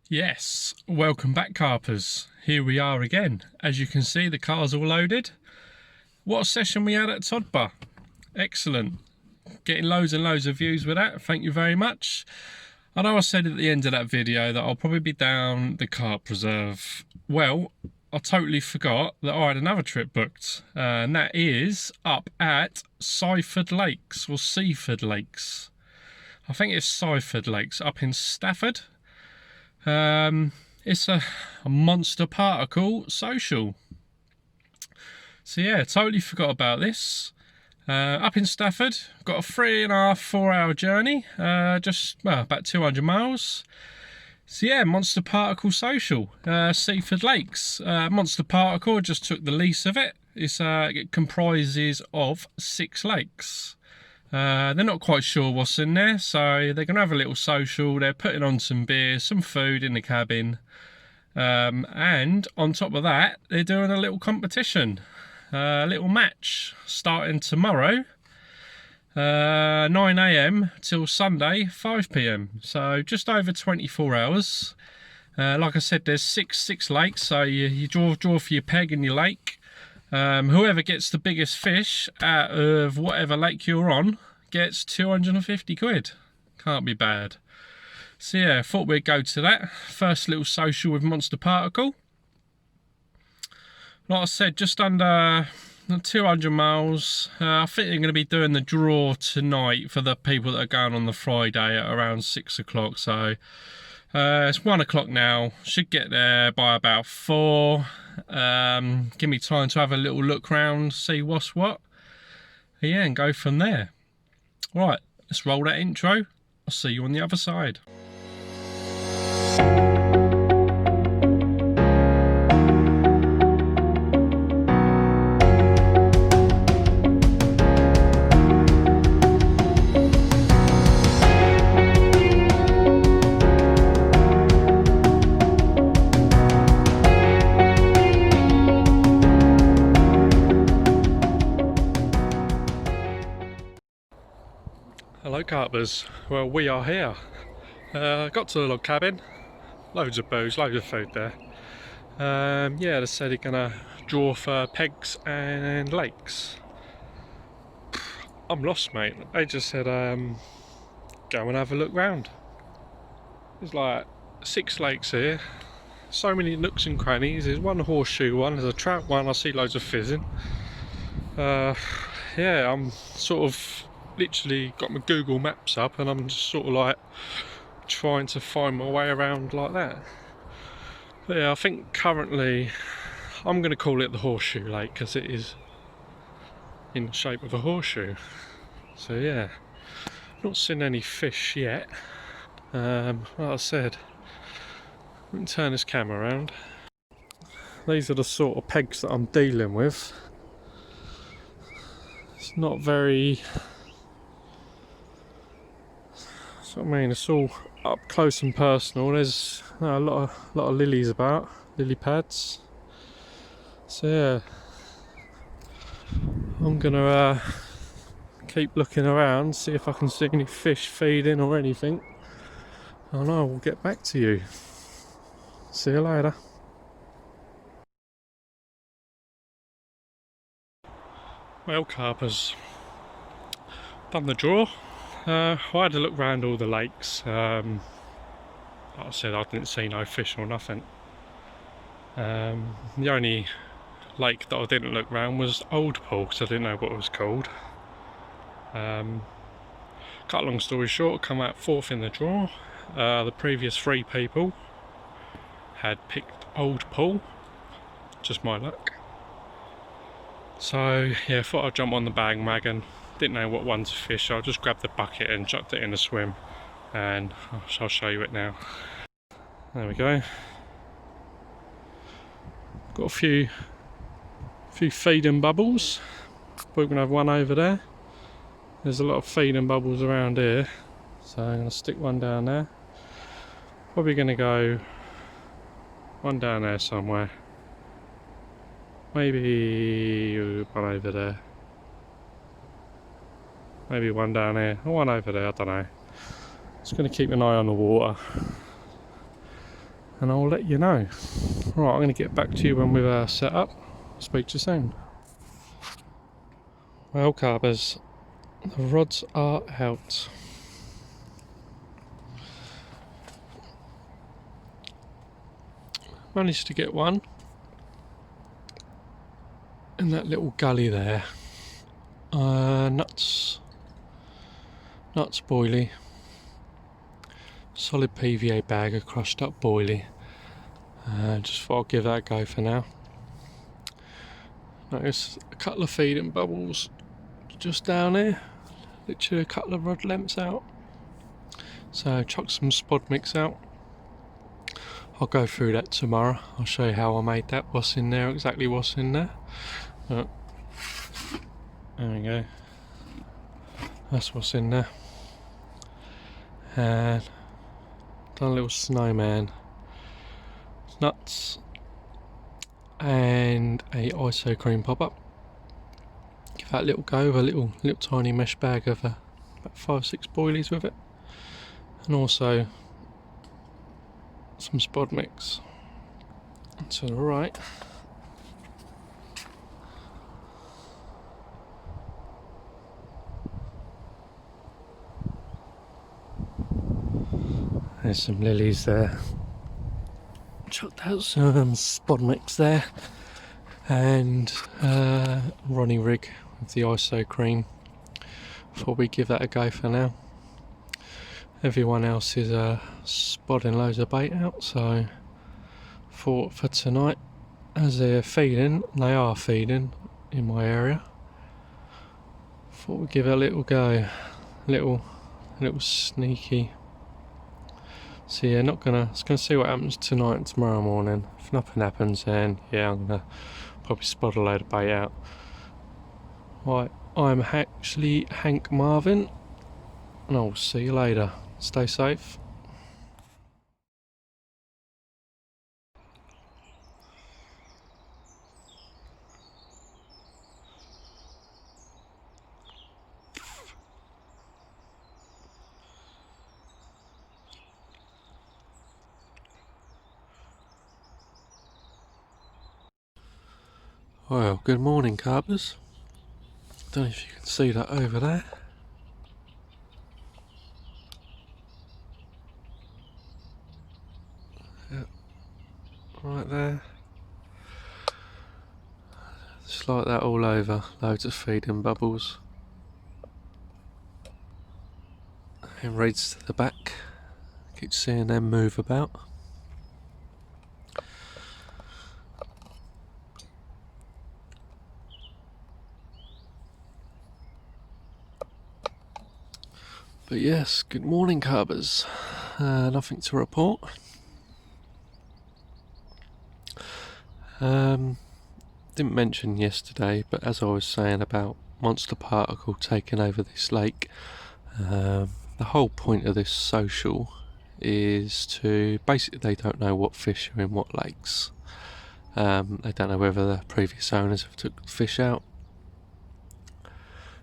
Yes, welcome back Carpers. Here we are again. As you can see, the car's all loaded. What a session we had at Todbar. Excellent. Getting loads and loads of views with that. Thank you very much. I know I said at the end of that video that I'll probably be down the Carp Reserve. Well, I totally forgot that I had another trip booked. And that is up at Seighford Lakes or Seaford Lakes. I think it's Seighford Lakes up in Stafford. It's a monster particle social. So yeah, totally forgot about this. Up in Stafford, got a 3.5–4 hour journey, just about 200 miles. So yeah, monster particle social, Seaford Lakes. Monster particle, just took the lease of it. It comprises of 6 lakes. They're not quite sure what's in there, so they're going to have a little social. They're putting on some beer, some food in the cabin, and on top of that they're doing a little competition, a little match starting tomorrow, 9 AM till Sunday 5 PM, so just over 24 hours. Like I said, there's six lakes, so you draw for your peg in your lake. Whoever gets the biggest fish out of whatever lake you're on gets 250 quid. Can't be bad. So yeah, thought we'd go to that. First little social with Monster Particle. Like I said, just under 200 miles. I think they're going to be doing the draw tonight for the people that are going on the Friday at around 6 o'clock. So it's 1 o'clock now. Should get there by about 4. Give me time to have a little look round, see what's what. Yeah, and go from there. Right, let's roll that intro. I'll see you on the other side. Hello Carpers, well we are here. Got to the log cabin, loads of booze, loads of food there. Yeah, they said they're gonna draw for pegs and lakes. I'm lost mate, they just said go and have a look round. There's like 6 lakes here, so many nooks and crannies. There's one horseshoe one, there's a trout one, I see loads of fizzing. Yeah, I'm sort of literally got my Google Maps up and I'm just sort of like trying to find my way around like that. But yeah, I think currently I'm going to call it the Horseshoe Lake because it is in the shape of a horseshoe. So yeah, not seen any fish yet. Like I said, we can turn this camera around. These are the sort of pegs that I'm dealing with. It's not very, I mean, it's all up close and personal. There's a lot of lilies about, lily pads. So yeah, I'm gonna keep looking around, see if I can see any fish feeding or anything, and I will get back to you. See you later. Well, Carpers, done the draw. I had to look round all the lakes. Like I said, I didn't see no fish or nothing. The only lake that I didn't look round was Old Pool, because I didn't know what it was called. Cut a long story short, come out 4th in the draw. The previous 3 people had picked Old Pool, just my luck. So yeah, thought I'd jump on the bandwagon. Didn't know what one to fish, so I just grabbed the bucket and chucked it in the swim, and I'll show you it now. There we go. Got a few feeding bubbles. We're gonna have one over there. There's a lot of feeding bubbles around here, so I'm gonna stick one down there. Probably gonna go one down there somewhere. Maybe one over there. Maybe one down here, or one over there, I don't know. Just going to keep an eye on the water. and I'll let you know. Right, I'm going to get back to you when we've set up. Speak to you soon. Well, Carpers, the rods are out. Managed to get one in that little gully there. Nuts boilie, solid PVA bag of crushed up boilie. Just thought I'd give that a go for now. Notice a couple of feeding bubbles just down here, literally a couple of rod lengths out. So chuck some spod mix out. I'll go through that tomorrow. I'll show you how I made that, what's in there, exactly what's in there. There we go. That's what's in there. And done a little snowman, nuts, and a ISO cream pop-up. Give that a little go with a little tiny mesh bag of about 5-6 boilies with it, and also some spod mix. And to the right, there's some lilies there. Chucked out some spod mix there, and Ronnie rig with the ISO cream. Thought we'd give that a go for now. Everyone else is spodding loads of bait out, so thought for tonight, as they're feeding, they are feeding in my area, thought we'd give it a little go, little sneaky. So yeah, just gonna see what happens tonight and tomorrow morning. If nothing happens, then yeah, I'm gonna probably spot a load of bait out. Right, I'm actually Hank Marvin, and I'll see you later. Stay safe. Well, good morning, Carpers. Don't know if you can see that over there. Yep, right there. Just like that all over, loads of feeding bubbles. And reeds to the back, keep seeing them move about. But yes, good morning, Carpers. Nothing to report. Didn't mention yesterday, but as I was saying about monster particle taking over this lake, the whole point of this social is to basically, they don't know what fish are in what lakes. They don't know whether the previous owners have took the fish out,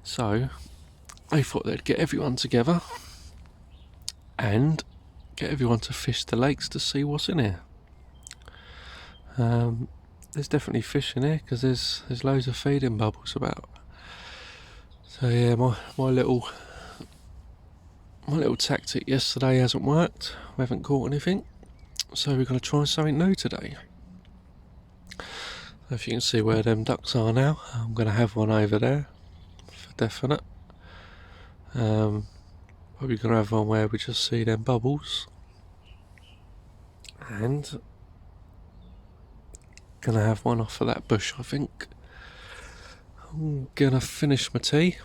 so they thought they'd get everyone together and get everyone to fish the lakes to see what's in here. There's definitely fish in here because there's loads of feeding bubbles about. So yeah, my little tactic yesterday hasn't worked. We haven't caught anything, so we're going to try something new today. If you can see where them ducks are now, I'm going to have one over there for definite. Probably going to have one where we just see them bubbles, and going to have one off of that bush, I think. I'm going to finish my tea.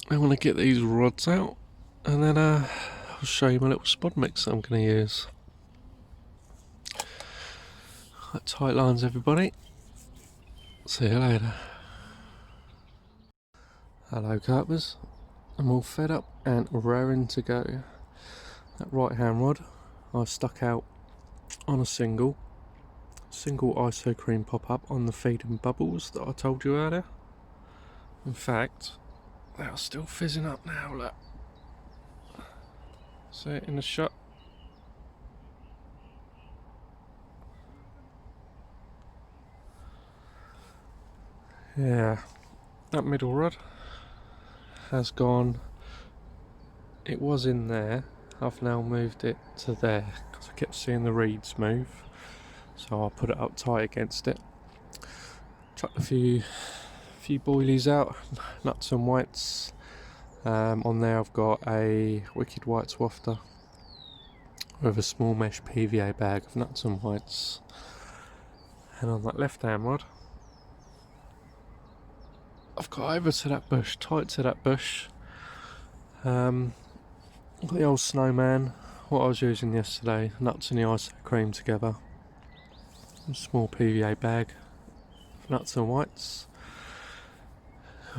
I want to get these rods out, and then I'll show you my little spod mix that I'm going to use. Right, tight lines, everybody. See you later. Hello, Carpers. I'm all fed up and raring to go. That right hand rod I've stuck out on a single ISO cream pop up on the feeding bubbles that I told you earlier. In fact, they are still fizzing up now, look. See it in the shot? Yeah, that middle rod has gone. It was in there. I've now moved it to there because I kept seeing the reeds move, so I'll put it up tight against it. Chucked a few boilies out, nuts and whites. On there I've got a Wicked Whites wafter with a small mesh PVA bag of nuts and whites. And on that left hand rod, I've got over to that bush, tight to that bush. Got the old snowman, what I was using yesterday, nuts and the ice cream together. A small PVA bag of nuts and whites.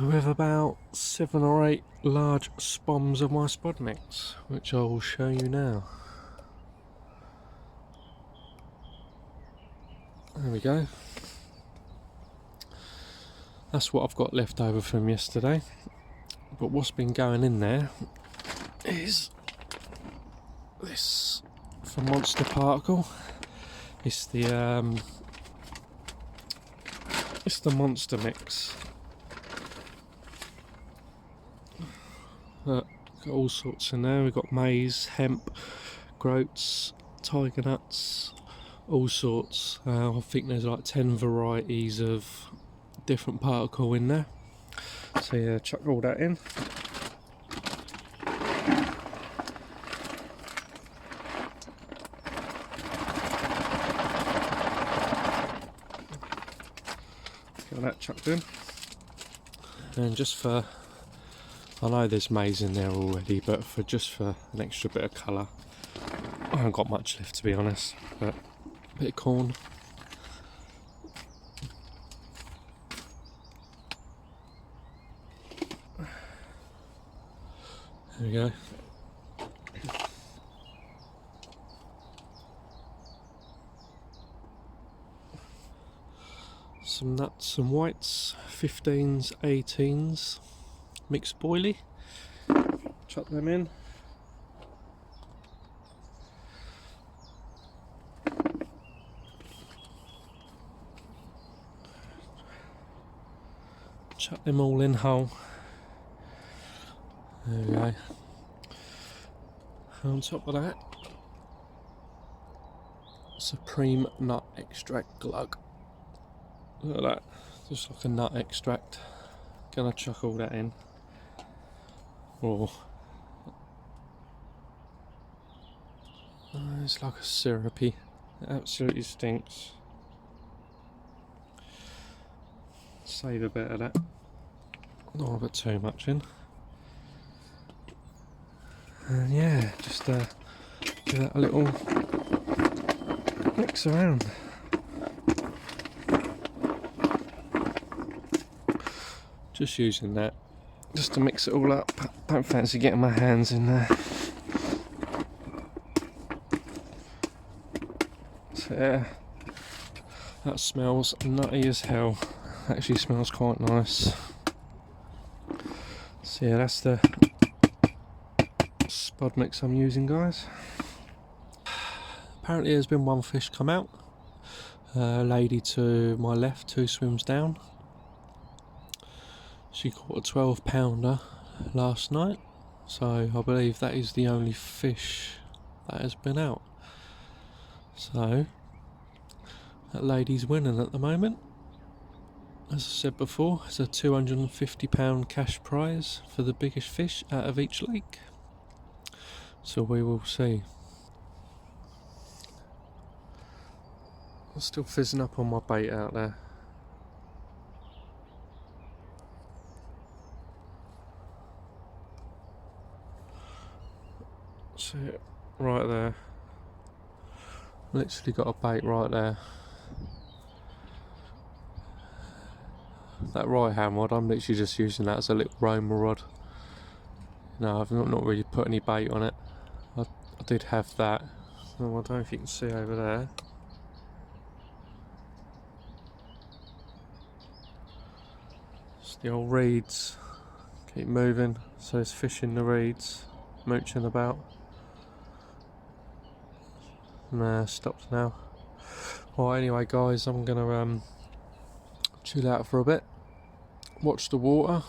With about 7 or 8 large spoms of my spod mix, which I will show you now. There we go. That's what I've got left over from yesterday. But what's been going in there is this from Monster Particle. It's the Monster Mix. Got all sorts in there. We've got maize, hemp, groats, tiger nuts, all sorts. I think there's like 10 varieties of different particle in there. So yeah, chuck all that in. Got that chucked in. And just for, I know there's maize in there already, but just for an extra bit of colour, I haven't got much left to be honest, but a bit of corn. There we go. Some nuts and whites, 15s, 18s, mixed boilie. Chuck them in. Chuck them all in whole. There we go. On top of that, Supreme Nut Extract Glug. Look at that, just like a nut extract. Gonna chuck all that in. Oh, it's like a syrupy. It absolutely stinks. Save a bit of that. Not put too much in. And yeah, just give that a little mix around. Just using that just to mix it all up. Don't fancy getting my hands in there. So yeah, that smells nutty as hell. Actually smells quite nice. So yeah, that's the spod mix I'm using, guys. Apparently there's been one fish come out. A lady to my left, 2 swims down. She caught a 12-pounder last night, so I believe that is the only fish that has been out. So that lady's winning at the moment. As I said before, it's a £250 cash prize for the biggest fish out of each lake. So we will see. I'm still fizzing up on my bait out there. So right there, literally got a bait right there. That right hand rod, I'm literally just using that as a little roamer rod. No, I've not really put any bait on it. I did have that. Oh, I don't know if you can see over there. It's the old reeds. Keep moving. So it's fish in the reeds, mooching about. Nah, stopped now. Well, anyway, guys, I'm gonna chill out for a bit. watch the water.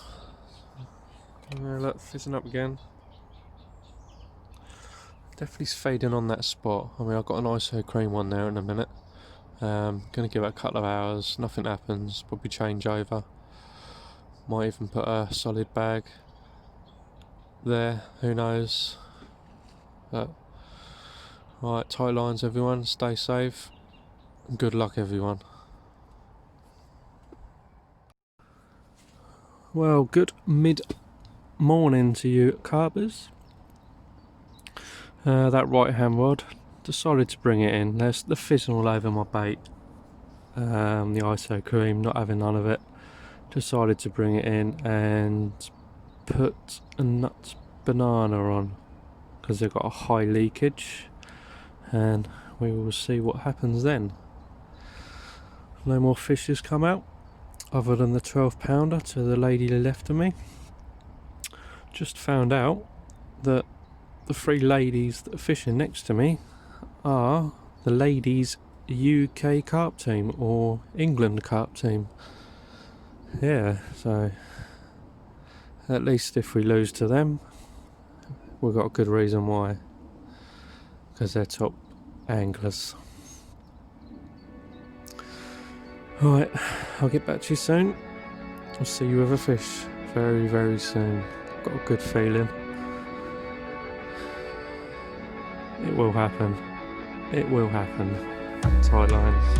Look, fizzing up again. Definitely fading on that spot. I mean, I've got an ISO cream one there in a minute. Gonna give it a couple of hours, nothing happens, probably change over. Might even put a solid bag there, who knows. But right, tight lines everyone, stay safe, and good luck everyone. Well, good mid-morning to you carpers. That right hand rod, decided to bring it in. There's the fizzing all over my bait. The ISO cream, not having none of it. Decided to bring it in and put a nut banana on because they've got a high leakage, and we will see what happens then. No more fishes come out other than the 12-pounder to the lady left of me. Just found out that the three ladies that are fishing next to me are the ladies' UK carp team or England carp team. Yeah, so at least if we lose to them, we've got a good reason why, because they're top anglers. Alright, I'll get back to you soon. I'll see you with a fish very, very soon. Got a good feeling. It will happen. It will happen. Tight lines.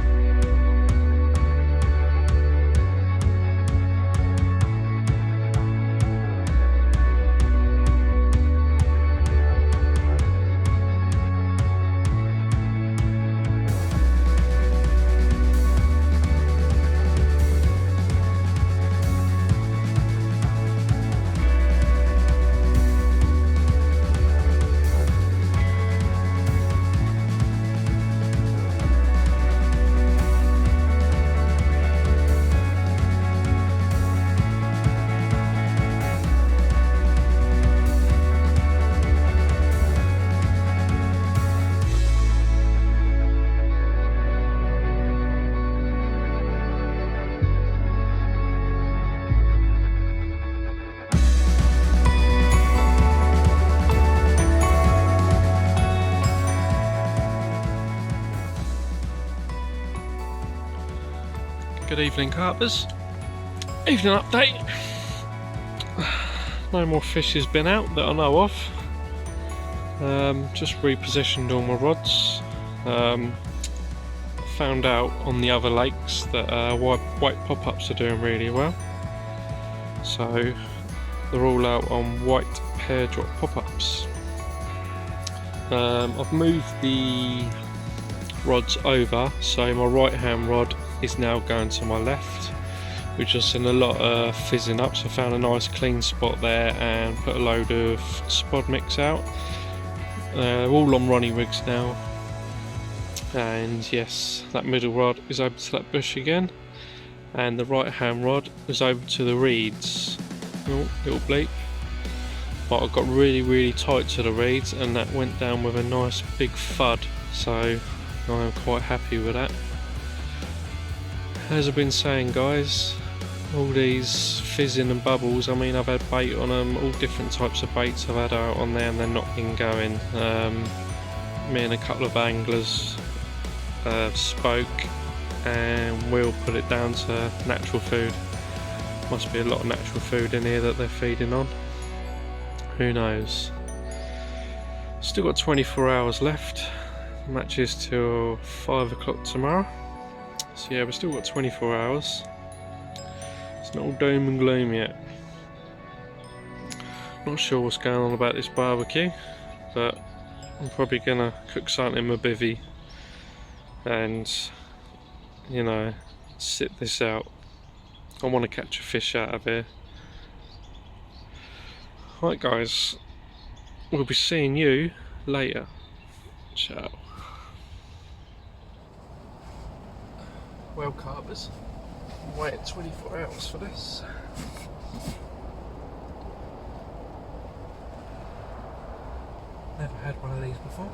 Good evening carpers. Evening update. No more fish has been out that I know of. Just repositioned all my rods. Found out on the other lakes that white pop-ups are doing really well. So they're all out on white pear drop pop-ups. I've moved the rods over, so my right hand rod is now going to my left, which has seen a lot of fizzing up, so I found a nice clean spot there and put a load of spod mix out. All on Ronnie rigs now, and yes, that middle rod is over to that bush again, and the right hand rod is over to the reeds. Oh, little bleep. But I got really tight to the reeds and that went down with a nice big thud, so I'm quite happy with that. As I've been saying guys, all these fizzing and bubbles, I mean I've had bait on them, all different types of baits I've had out on there and they're not been going. Me and a couple of anglers spoke and we'll put it down to natural food. Must be a lot of natural food in here that they're feeding on. Who knows. Still got 24 hours left. Match is till 5 o'clock tomorrow. So yeah, we've still got 24 hours. It's not all doom and gloom yet. Not sure what's going on about this barbecue, but I'm probably gonna cook something in my bivvy and, you know, sit this out. I want to catch a fish out of here. Right guys, we'll be seeing you later. Ciao. Well carpers, waited 24 hours for this. Never had one of these before.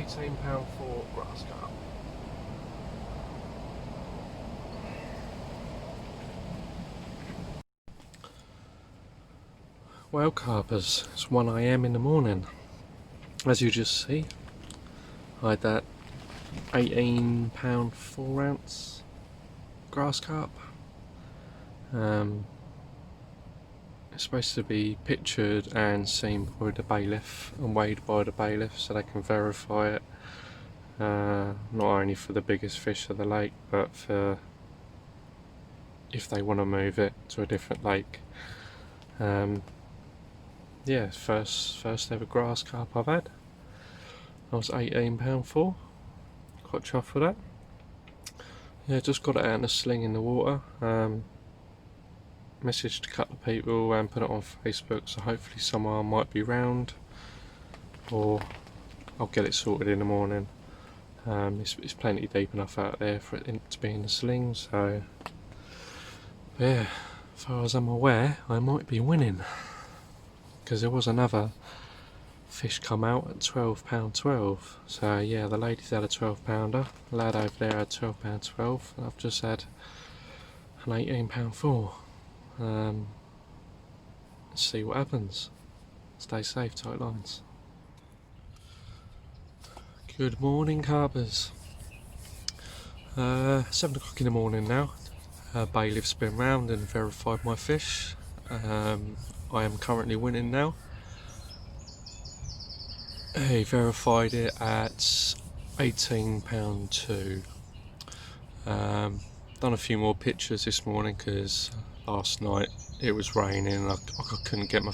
£18 for grass carp. Well, carpers, it's 1 AM in the morning. As you just see, I had that £18 4-ounce grass carp. It's supposed to be pictured and seen by the bailiff and weighed by the bailiff so they can verify it, not only for the biggest fish of the lake but for if they want to move it to a different lake. Yeah, first ever grass carp I've had. That was £18 for. Quite chuffed with that. Yeah, just got it out in a sling in the water. Messaged a couple of people and put it on Facebook, so hopefully someone might be round, or I'll get it sorted in the morning. It's plenty deep enough out there for it to be in the sling, so yeah, as far as I'm aware, I might be winning. Because there was another fish come out at £12.12. So yeah, the lady's had a 12-pounder, the lad over there had £12.12, and I've just had an £18 4. Let's see what happens. Stay safe, tight lines. Good morning, carpers. 7 o'clock in the morning now. Bailiff's been round and verified my fish. I am currently winning now. He verified it at £18 2. Done a few more pictures this morning because last night it was raining and I couldn't get my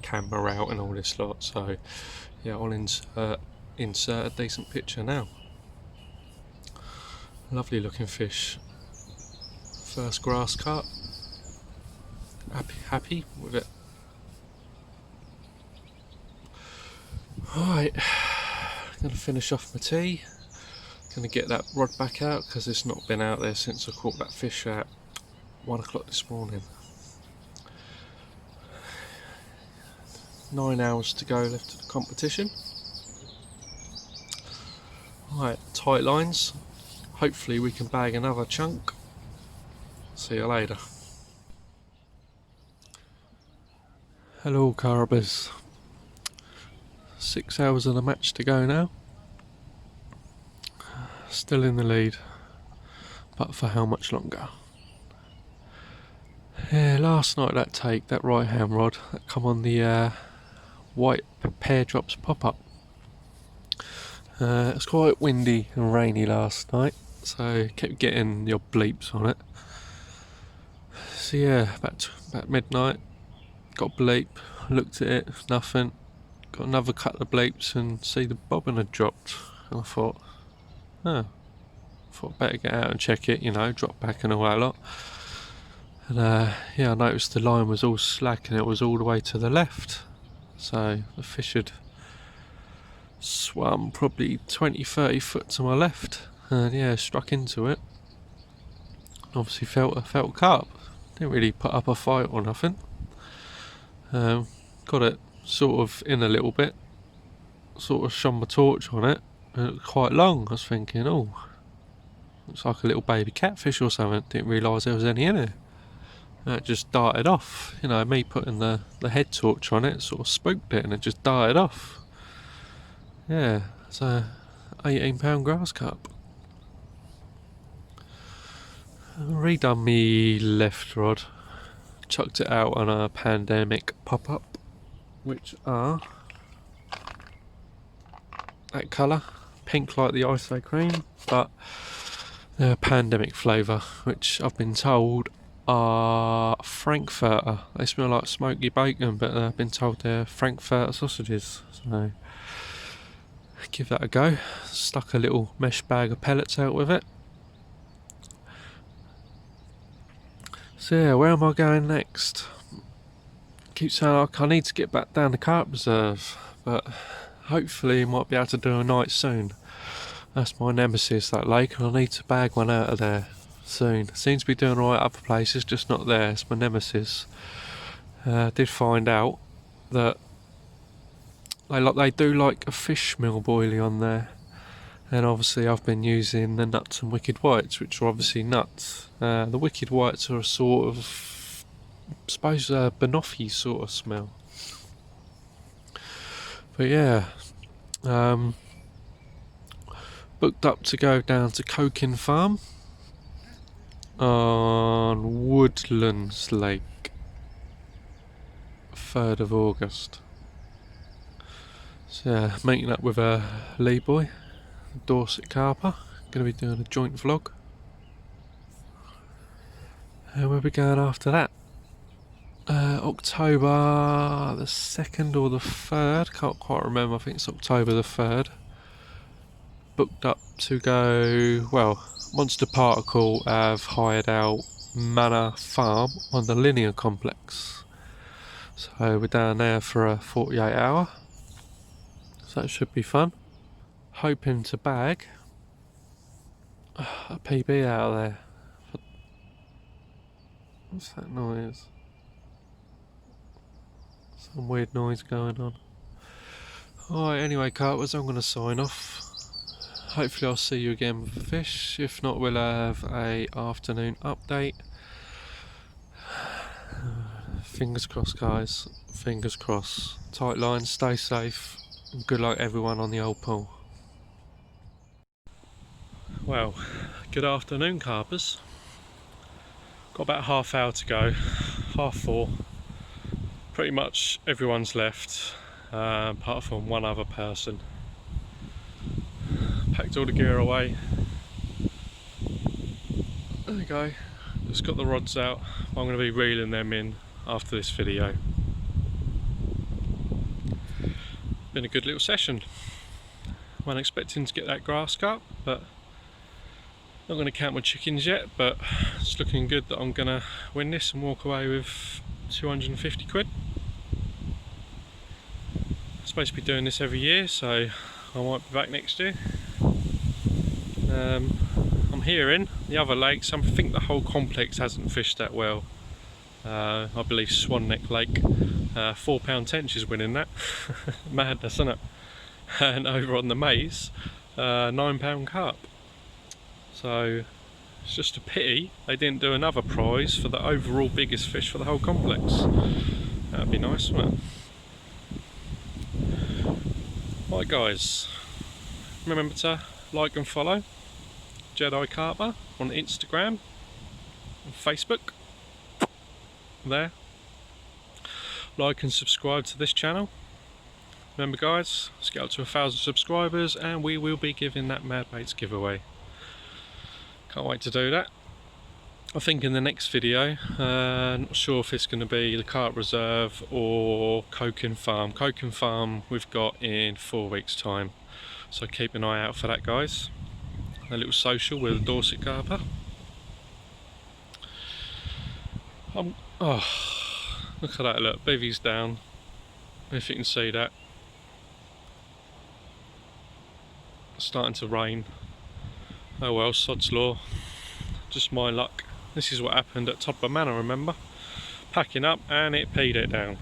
camera out and all this lot, so yeah, I'll insert a decent picture now. Lovely looking fish. First grass carp. Happy with it. Right, gonna finish off my tea. Gonna get that rod back out because it's not been out there since I caught that fish at 1 o'clock this morning. 9 hours to go left of the competition. Right, tight lines. Hopefully we can bag another chunk. See you later. Hello, carpers. 6 hours of the match to go now. Still in the lead, but for how much longer? Yeah, last night that right hand rod that come on the white pear drops pop up. It was quite windy and rainy last night, so kept getting the odd bleeps on it. So yeah, about midnight, got a bleep, looked at it, nothing. Got another couple of bleeps and see the bobbin had dropped. And I thought, better get out and check it, drop back and all that lot. And yeah, I noticed the line was all slack and it was all the way to the left. So the fish had swum probably 20-30 foot to my left, and yeah, struck into it. Obviously felt a carp. Didn't really put up a fight or nothing. Got it sort of in a little bit, sort of shone my torch on it, and it was quite long. I was thinking, oh, looks like a little baby catfish or something. Didn't realise there was any in it. And it just darted off. Me putting the head torch on it sort of spooked it and it just darted off. Yeah, it's a £18 grass carp. Redone me left rod, chucked it out on a pandemic pop-up, which are that colour, pink like the ice cream, but they're pandemic flavour, which I've been told are Frankfurter. They smell like smoky bacon, but I've been told they're Frankfurter sausages, so give that a go. Stuck a little mesh bag of pellets out with it. So yeah, where am I going next? Keep saying like I need to get back down the carp reserve, but hopefully I might be able to do a night soon. That's my nemesis, that lake, and I need to bag one out of there soon. Seems to be doing alright other places, just not there. It's my nemesis. Did find out that they do like a fish meal boilie on there. And obviously I've been using the nuts and wicked whites, which are obviously nuts. The wicked whites are a sort of, I suppose, a banoffee sort of smell. But yeah, booked up to go down to Cokin Farm on Woodlands Lake, 3rd of August. So yeah, meeting up with a Lee boy, Dorset Carper. Going to be doing a joint vlog. And we'll be going after that. October the 2nd or the 3rd, can't quite remember, I think it's October the 3rd. Booked up to go, well, Monster Particle have hired out Manor Farm on the Linear Complex. So we're down there for a 48 hour. So that should be fun. Hoping to bag a PB out of there. What's that noise? Some weird noise going on. Alright, anyway, Carpers, I'm going to sign off. Hopefully I'll see you again with the fish. If not, we'll have a afternoon update. Fingers crossed, guys. Fingers crossed. Tight lines, stay safe. And good luck everyone on the old pool. Well, good afternoon, Carpers. Got about half hour to go. 4:30. Pretty much everyone's left, apart from one other person. Packed all the gear away. There you go. Just got the rods out. I'm going to be reeling them in after this video. Been a good little session. Wasn't expecting to get that grass carp, but not going to count my chickens yet, but it's looking good that I'm going to win this and walk away with 250 quid. I'm supposed to be doing this every year, so I might be back next year. I'm hearing the other lakes, I think the whole complex hasn't fished that well. I believe Swan Neck Lake, £4 tench is winning that. Madness, isn't it? And over on the Maze, £9 carp. So it's just a pity they didn't do another prize for the overall biggest fish for the whole complex. That'd be nice, wouldn't it? Right guys, remember to like and follow Jedi Carper on Instagram and Facebook. There. Like and subscribe to this channel. Remember guys, let's get up to 1,000 subscribers and we will be giving that Mad Baits giveaway. Can't wait to do that. I think in the next video, not sure if it's going to be the Carp Reserve or Cokin Farm. Cokin Farm we've got in 4 weeks time, so keep an eye out for that guys. A little social with a Dorset Carper. Oh, look at that, look, beevy's down, if you can see that. It's starting to rain. Oh well, sod's law, just my luck. This is what happened at Top of Manor, remember? Packing up and it peed it down.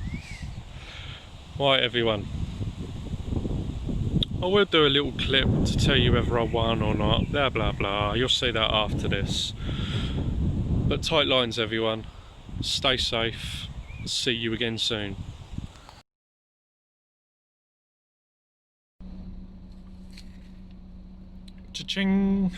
Right everyone, I will do a little clip to tell you whether I won or not, blah blah blah, you'll see that after this. But tight lines everyone, stay safe, see you again soon. Cha-ching!